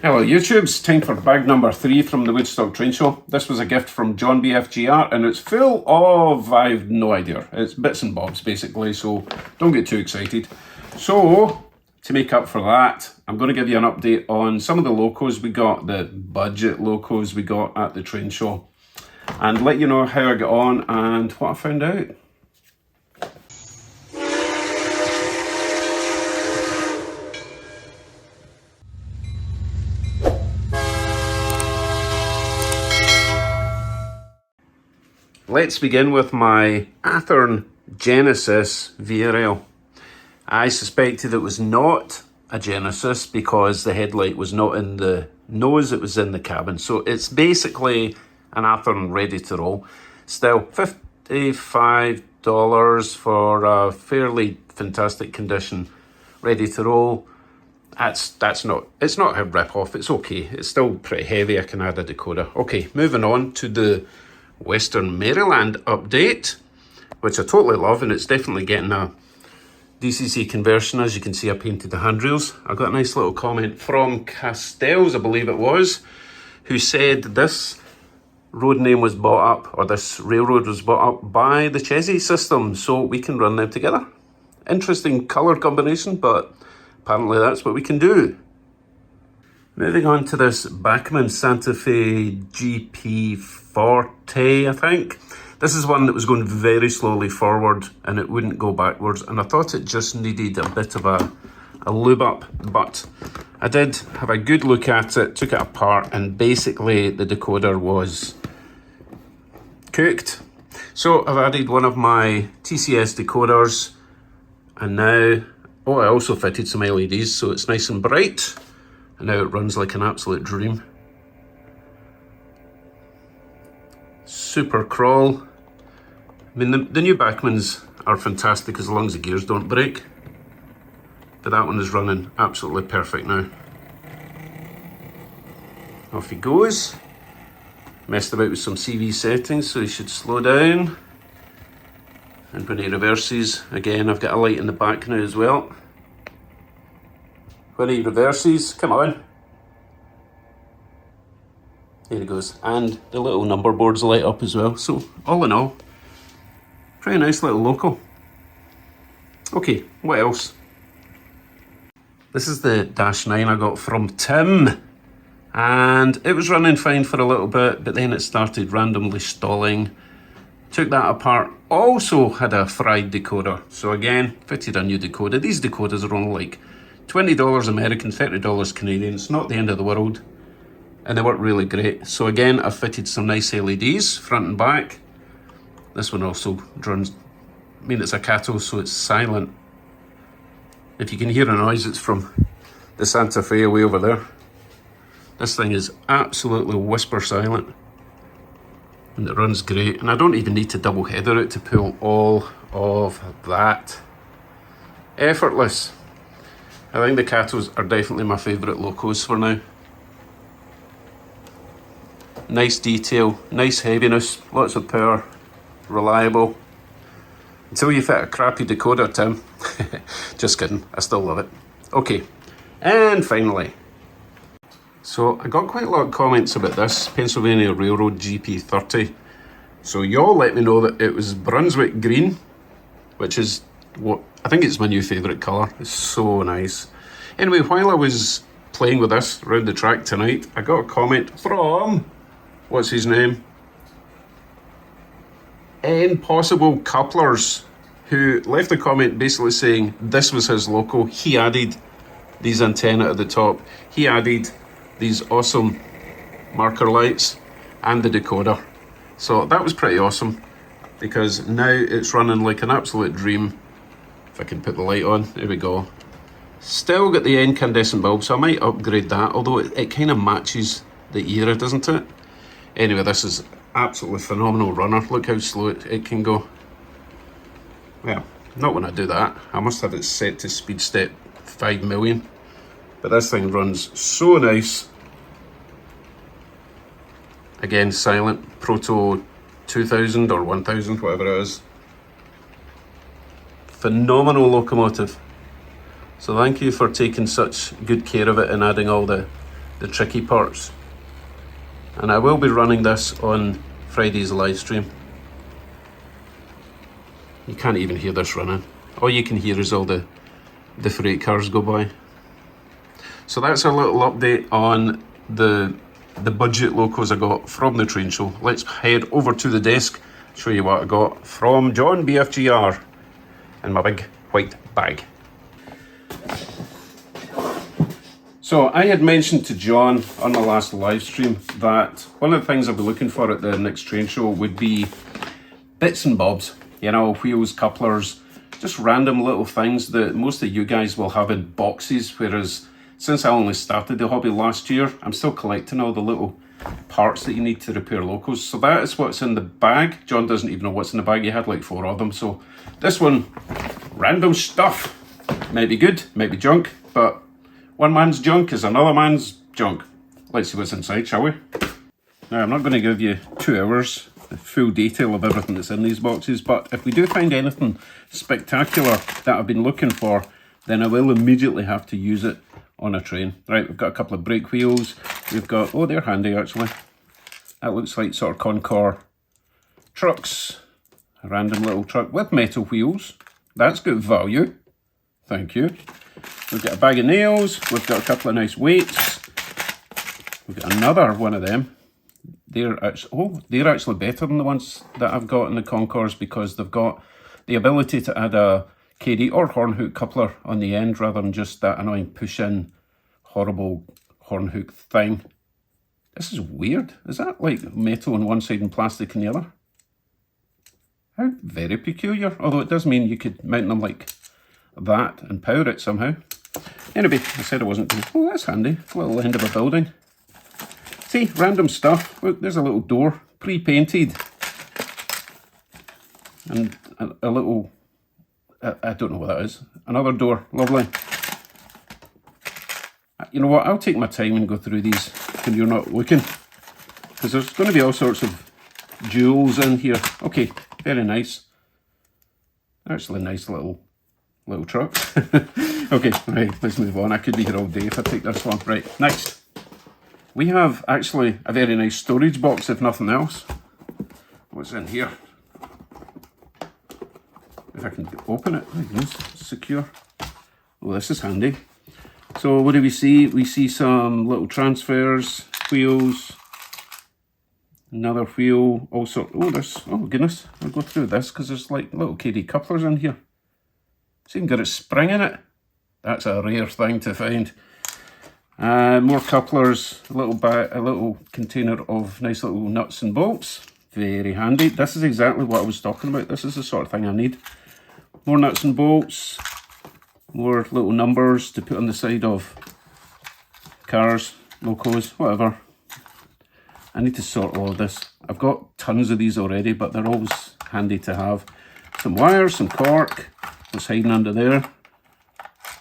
Hello YouTubes, time for bag number 3 from the Woodstock train show. This was a gift from John BFGR and it's full of, I've no idea, it's bits and bobs basically, so don't get too excited. So, to make up for that, I'm going to give you an update on some of the Locos we got, the budget Locos we got at the train show, and let you know how I got on and what I found out. Let's begin with my Athearn Genesis VRL. I suspected it was not a Genesis because the headlight was not in the nose, it was in the cabin. So it's basically an Athearn ready to roll. Still, $55 for a fairly fantastic condition, ready to roll. It's not a rip-off, it's okay. It's still pretty heavy, I can add a decoder. Okay, moving on to the Western Maryland update, which I totally love, and it's definitely getting a DCC conversion. As you can see, I painted the handrails. I got a nice little comment from Castells, I believe it was, who said this road name was bought up, or this railroad was bought up by the Chessie system, so we can run them together. Interesting colour combination, but apparently that's what we can do. Moving on to this Bachmann Santa Fe GP40, I think. This is one that was going very slowly forward and it wouldn't go backwards, and I thought it just needed a bit of a lube up, but I did have a good look at it, took it apart, and basically the decoder was cooked. So I've added one of my TCS decoders, and now, I also fitted some LEDs so it's nice and bright. And now it runs like an absolute dream. Super crawl. I mean, the new Bachmanns are fantastic as long as the gears don't break. But that one is running absolutely perfect now. Off he goes. Messed about with some CV settings, so he should slow down. And when he reverses, again, I've got a light in the back now as well. When he reverses, come on. There he goes. And the little number boards light up as well. So, all in all, pretty nice little Loco. Okay, what else? This is the Dash 9 I got from Tim. And it was running fine for a little bit, but then it started randomly stalling. Took that apart. Also had a fried decoder. So again, fitted a new decoder. These decoders are only like $20 American, $30 Canadian. It's not the end of the world. And they work really great. So again, I've fitted some nice LEDs, front and back. This one also runs, it's a Cato, so it's silent. If you can hear a noise, it's from the Santa Fe way over there. This thing is absolutely whisper silent. And it runs great. And I don't even need to double header it to pull all of that. Effortless. I think the Catos are definitely my favourite Locos for now. Nice detail, nice heaviness, lots of power, reliable. Until you fit a crappy decoder, Tim. Just kidding, I still love it. Okay, and finally. So I got quite a lot of comments about this Pennsylvania Railroad GP30. So y'all let me know that it was Brunswick green, which is what I think it's my new favourite colour. It's so nice. Anyway, while I was playing with this around the track tonight, I got a comment from, what's his name? Impossible Couplers, who left a comment basically saying this was his Loco. He added these antennae at the top. He added these awesome marker lights and the decoder. So that was pretty awesome because now it's running like an absolute dream. If I can put the light on, there we go. Still got the incandescent bulb, so I might upgrade that, although it kind of matches the era, doesn't it? Anyway, this is absolutely phenomenal runner. Look how slow it can go. Well, not when I do that. I must have it set to speed step 5 million. But this thing runs so nice. Again, silent, Proto 2000 or 1000, whatever it is. Phenomenal locomotive. So thank you for taking such good care of it and adding all the the tricky parts. And I will be running this on Friday's live stream. You can't even hear this running. All you can hear is all the freight cars go by. So that's a little update on the budget Locos I got from the train show. Let's head over to the desk, show you what I got from John BFGR in my big white bag. So I had mentioned to John on my last live stream that one of the things I'll be looking for at the next train show would be bits and bobs, you know, wheels, couplers, just random little things that most of you guys will have in boxes, whereas since I only started the hobby last year, I'm still collecting all the little parts that you need to repair Locos. So that is what's in the bag. John doesn't even know what's in the bag. He had like 4 of them. So this one, random stuff. Might be good, might be junk, but one man's junk is another man's junk. Let's see what's inside, shall we? Now, I'm not going to give you 2 hours, the full detail of everything that's in these boxes, but if we do find anything spectacular that I've been looking for, then I will immediately have to use it on a train. Right, we've got a couple of brake wheels. We've got, oh, they're handy actually. That looks like sort of Concord trucks. A random little truck with metal wheels. That's good value. Thank you. We've got a bag of nails. We've got a couple of nice weights. We've got another one of them. They're actually better than the ones that I've got in the Concords because they've got the ability to add a KD or horn hook coupler on the end rather than just that annoying push-in horrible horn hook thing. This is weird. Is that like metal on one side and plastic on the other? How very peculiar. Although it does mean you could mount them like that and power it somehow. Anyway, I said I wasn't going to. Oh, that's handy. A little end of a building. See, random stuff. Look, there's a little door, pre-painted. And a little... I don't know what that is. Another door. Lovely. You know what? I'll take my time and go through these when you're not looking. Because there's going to be all sorts of jewels in here. Okay, very nice. Actually, nice little truck. Okay, right, let's move on. I could be here all day if I take this one. Right, next. We have actually a very nice storage box, if nothing else. What's in here? If I can open it, it's secure. Oh, this is handy. So what do we see? We see some little transfers, wheels, another wheel, also, oh goodness, I'll go through this because there's like little KD couplers in here. It's even got a spring in it. That's a rare thing to find. More couplers, a little container of nice little nuts and bolts. Very handy. This is exactly what I was talking about. This is the sort of thing I need. More nuts and bolts, more little numbers to put on the side of cars, Locos, whatever. I need to sort all of this. I've got tons of these already, but they're always handy to have. Some wires, some cork, what's hiding under there.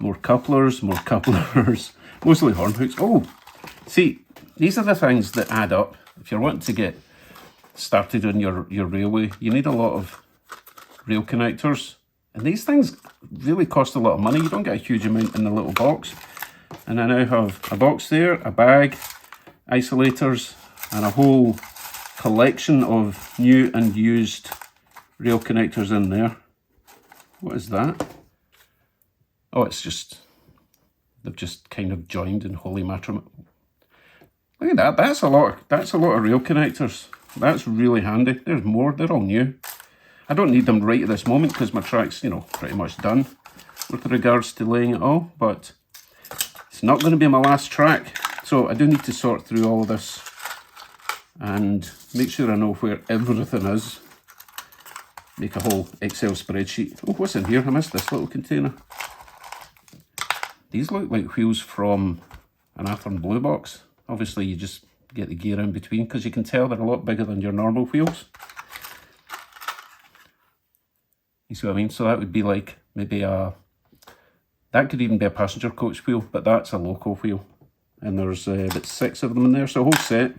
More couplers, mostly horn hooks. Oh, see, these are the things that add up. If you're wanting to get started on your railway, you need a lot of rail connectors. And these things really cost a lot of money. You don't get a huge amount in the little box. And I now have a box there, a bag, isolators, and a whole collection of new and used rail connectors in there. What is that? Oh, it's just, they've just kind of joined in holy matrimony. Look at that, that's a lot of rail connectors. That's really handy. There's more, they're all new. I don't need them right at this moment because my track's, you know, pretty much done with regards to laying it all, but it's not going to be my last track. So I do need to sort through all of this and make sure I know where everything is. Make a whole Excel spreadsheet. Oh, what's in here? I missed this little container. These look like wheels from an Athearn Blue box. Obviously you just get the gear in between because you can tell they're a lot bigger than your normal wheels. You see what I mean? So that would be like maybe that could even be a passenger coach wheel, but that's a Loco wheel. And there's about 6 of them in there, so a whole set.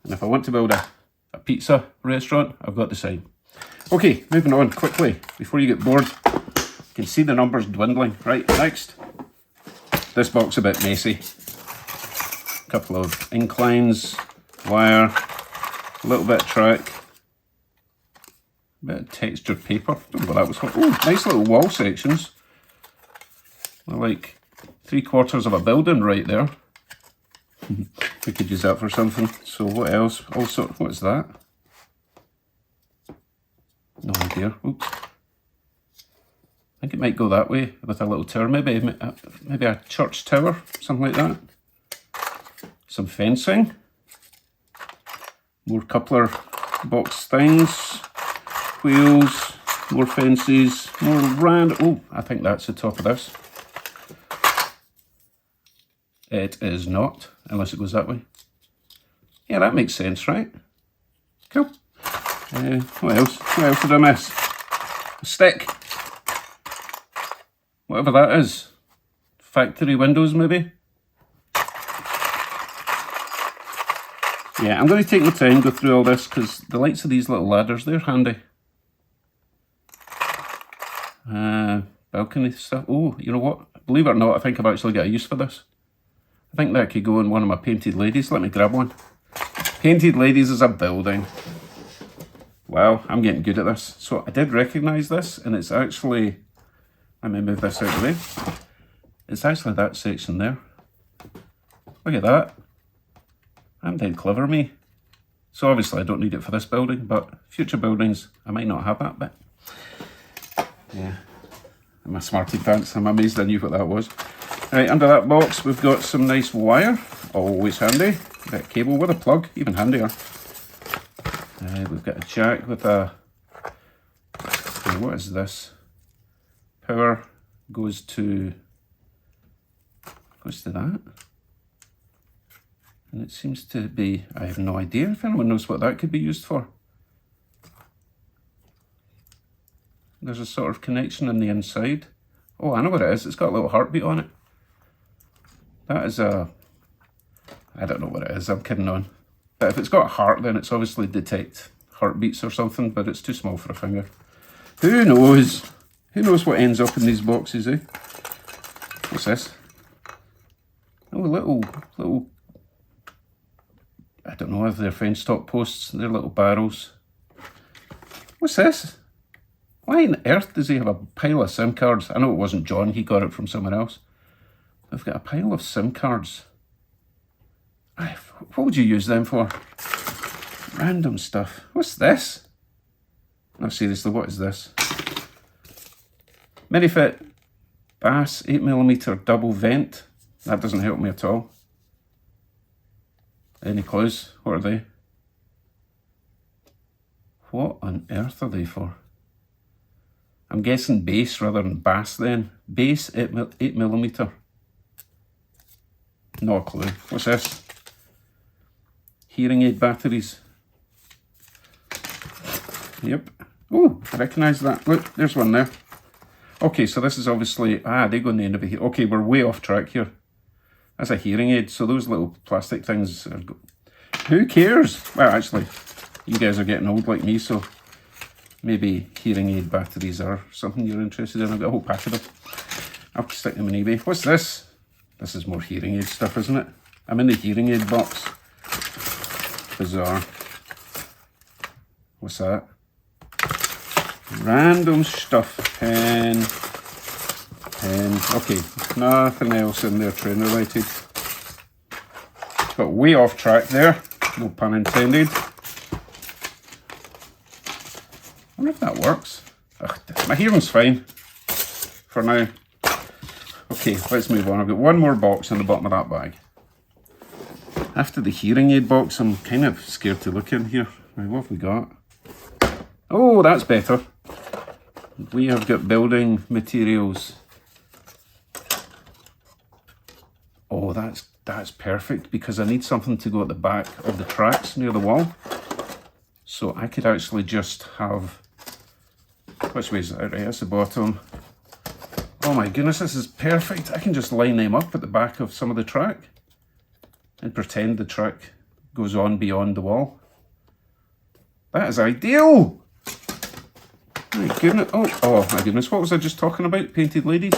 And if I want to build a pizza restaurant, I've got the sign. Okay, moving on quickly, before you get bored. You can see the numbers dwindling. Right, next. This box is a bit messy. A couple of inclines, wire, a little bit of track, a bit of textured paper. Don't know what that was for. Oh, nice little wall sections. They're like 3/4 of a building right there. We could use that for something. So what else? Also, what is that? No idea. Oops. I think it might go that way with a little tower. Maybe a church tower, something like that. Some fencing. More coupler box things. Wheels. More fences. More oh, I think that's the top of this. It is not, unless it goes that way. Yeah, that makes sense, right? Cool. What else? What else did I miss? A stick. Whatever that is. Factory windows, maybe? Yeah, I'm going to take my time, go through all this, because the likes of these little ladders, they're handy. Balcony stuff. Oh, you know what? Believe it or not, I think I've actually got a use for this. I think that could go in one of my painted ladies. Let me grab one. Painted ladies is a building. Wow, I'm getting good at this. So I did recognise this, and it's actually... Let me move this out of the way. It's actually that section there. Look at that. I'm dead clever, me. So obviously I don't need it for this building, but future buildings, I might not have that bit. Yeah. I'm a smarty pants. I'm amazed I knew what that was. Right, under that box we've got some nice wire. Always handy. A bit of cable with a plug, even handier. We've got a jack with a... what is this? Power goes to that. And it seems to be, I have no idea if anyone knows what that could be used for. There's a sort of connection on the inside. Oh, I know what it is. It's got a little heartbeat on it. That is a... I don't know what it is. I'm kidding on. But if it's got a heart, then it's obviously detect heartbeats or something, but it's too small for a finger. Who knows? Who knows what ends up in these boxes, eh? What's this? Oh, little... I don't know if they're fence top posts. They're little barrels. What's this? Why on earth does he have a pile of SIM cards? I know it wasn't John, he got it from someone else. I've got a pile of SIM cards. What would you use them for? Random stuff. What's this? No, seriously, what is this? Minifit Bass 8mm double vent. That doesn't help me at all. Any clues? What are they? What on earth are they for? I'm guessing bass rather than bass then. Bass 8mm. No a clue. What's this? Hearing aid batteries. Yep. Oh, I recognise that. Look, there's one there. Okay, so this is obviously... they go in the end of it here. Okay, we're way off track here. That's a hearing aid, so those little plastic things are... Who cares? Well, actually, you guys are getting old like me, so maybe hearing aid batteries are something you're interested in. I've got a whole pack of them. I'll stick them on eBay. What's this? This is more hearing aid stuff, isn't it? I'm in the hearing aid box. Bizarre. What's that? Random stuff. Pen. Okay, nothing else in there train related. Got way off track there. No pun intended. I wonder if that works. Ugh, my hearing's fine for now. Okay, let's move on. I've got one more box in the bottom of that bag. After the hearing aid box, I'm kind of scared to look in here. Right, what have we got? Oh, that's better. We have got building materials. Oh, that's perfect, because I need something to go at the back of the tracks near the wall. So I could actually just have... Which way is it? Right, that's the bottom. Oh my goodness, this is perfect. I can just line them up at the back of some of the track and pretend the track goes on beyond the wall. That is ideal! My goodness. Oh my goodness, what was I just talking about? Painted ladies?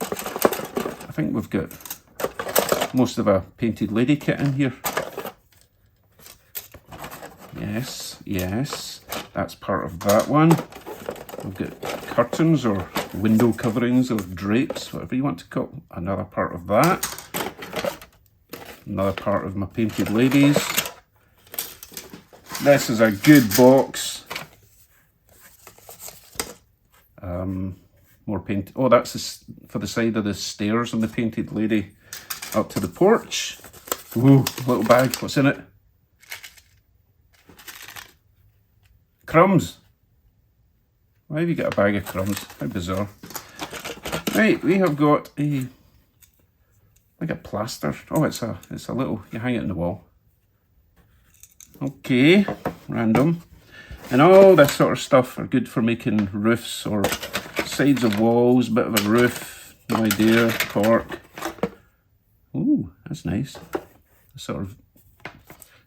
I think we've got most of a painted lady kit in here. Yes, yes, that's part of that one. We've got curtains or window coverings or drapes, whatever you want to call it. Another part of that. Another part of my painted ladies. This is a good box. More paint. Oh, that's for the side of the stairs on the painted lady up to the porch. Ooh, little bag. What's in it? Crumbs. Why have you got a bag of crumbs? How bizarre. Right, we have got a like a plaster. Oh, it's a little. You hang it in the wall. Okay, random. And all this sort of stuff are good for making roofs or sides of walls, bit of a roof, no idea, cork. Ooh, that's nice. A sort of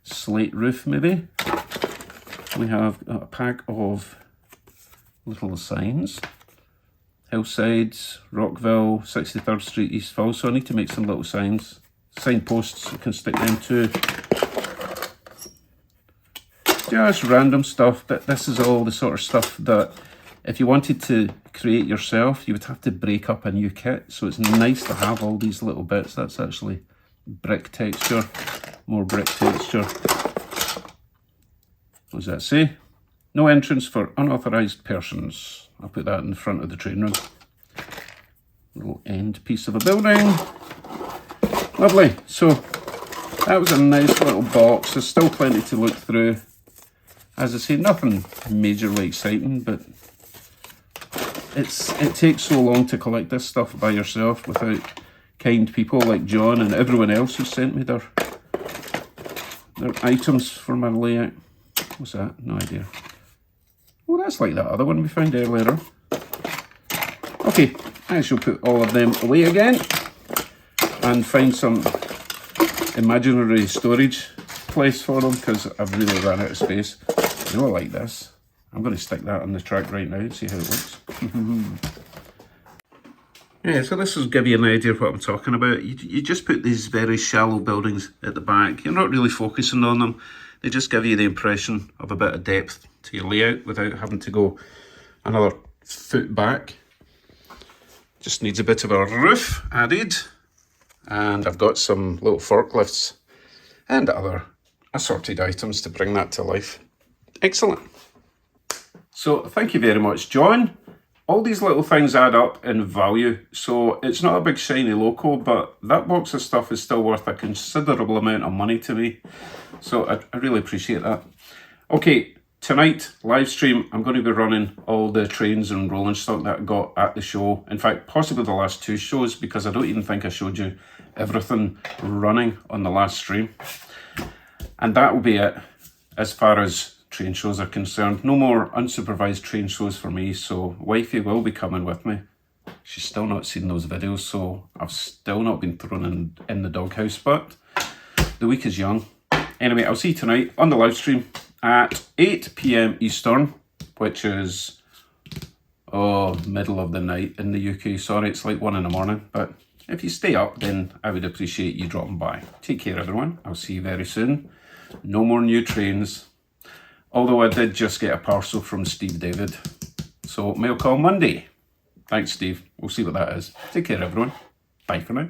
slate roof maybe. We have a pack of little signs. Hillsides, Rockville, 63rd Street, Eastville. So I need to make some little signs. Signposts, you can stick them to. Just random stuff, but this is all the sort of stuff that if you wanted to create yourself, you would have to break up a new kit. So it's nice to have all these little bits. That's actually brick texture, more brick texture. What does that say? No entrance for unauthorised persons. I'll put that in the front of the train room. Little end piece of a building. Lovely. So that was a nice little box. There's still plenty to look through. As I say, nothing majorly exciting, but it takes so long to collect this stuff by yourself without kind people like John and everyone else who sent me their items for my layout. What's that? No idea. Oh, that's like that other one we found earlier. Okay, I shall put all of them away again and find some imaginary storage place for them because I've really run out of space. I know I like this. I'm going to stick that on the track right now and see how it looks. Yeah, so this will give you an idea of what I'm talking about. You just put these very shallow buildings at the back. You're not really focusing on them. They just give you the impression of a bit of depth to your layout without having to go another foot back. Just needs a bit of a roof added. And I've got some little forklifts and other assorted items to bring that to life. Excellent. So thank you very much, John. All these little things add up in value. So it's not a big shiny Loco, but that box of stuff is still worth a considerable amount of money to me. So I really appreciate that. Okay, tonight, live stream, I'm going to be running all the trains and rolling stock that I got at the show. In fact, possibly the last two shows, because I don't even think I showed you everything running on the last stream. And that will be it as far as train shows are concerned. No more unsupervised train shows for me, so wifey will be coming with me. She's still not seen those videos, so I've still not been thrown in the doghouse, but the week is young. Anyway, I'll see you tonight on the live stream at 8 PM Eastern, which is middle of the night in the UK. Sorry, it's like 1 in the morning, but if you stay up, then I would appreciate you dropping by. Take care, everyone. I'll see you very soon. No more new trains. Although I did just get a parcel from Steve David. So mail call Monday. Thanks, Steve. We'll see what that is. Take care, everyone. Bye for now.